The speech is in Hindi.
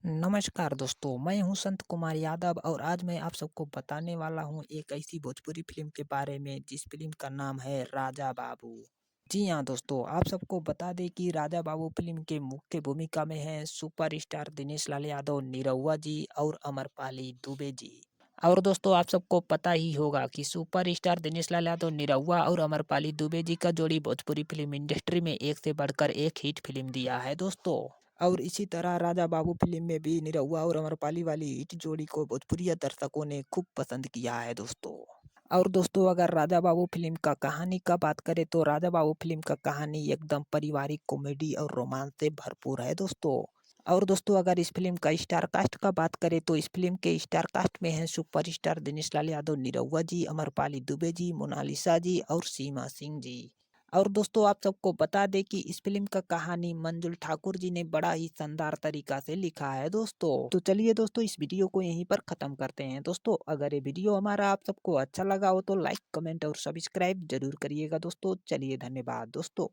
नमस्कार दोस्तों, मैं हूं संत कुमार यादव और आज मैं आप सबको बताने वाला हूं एक ऐसी भोजपुरी फ़िल्म के बारे में जिस फ़िल्म का नाम है राजा बाबू। जी हां दोस्तों, आप सबको बता दें कि राजा बाबू फ़िल्म के मुख्य भूमिका में हैं सुपरस्टार दिनेश लाल यादव निरहुआ जी और अमरपाली दुबे जी। और दोस्तों आप सबको पता ही होगा कि सुपरस्टार दिनेश लाल यादव निरहुआ और अमरपाली दुबे जी का जोड़ी भोजपुरी फ़िल्म इंडस्ट्री में एक से बढ़कर एक हिट फ़िल्म दिया है दोस्तों। और इसी तरह राजा बाबू फ़िल्म में भी निरहुआ और अमरपाली वाली हिट जोड़ी को भोजपुरिया दर्शकों ने खूब पसंद किया है दोस्तों। और दोस्तों अगर राजा बाबू फ़िल्म का कहानी का बात करें तो राजा बाबू फ़िल्म का कहानी एकदम पारिवारिक कॉमेडी और रोमांस से भरपूर है दोस्तों। और दोस्तों अगर इस फ़िल्म का स्टार कास्ट का बात करें तो इस फ़िल्म के स्टार कास्ट में हैं सुपरस्टार दिनेश लाल यादव निरहुआ जी, अमरपाली दुबे जी, मोनालिसा जी और सीमा सिंह जी। और दोस्तों आप सबको बता दें कि इस फ़िल्म का कहानी मंजुल ठाकुर जी ने बड़ा ही शानदार तरीका से लिखा है दोस्तों। तो चलिए दोस्तों इस वीडियो को यहीं पर ख़त्म करते हैं दोस्तों। अगर ये वीडियो हमारा आप सबको अच्छा लगा हो तो लाइक, कमेंट और सब्सक्राइब ज़रूर करिएगा दोस्तों। चलिए धन्यवाद दोस्तों।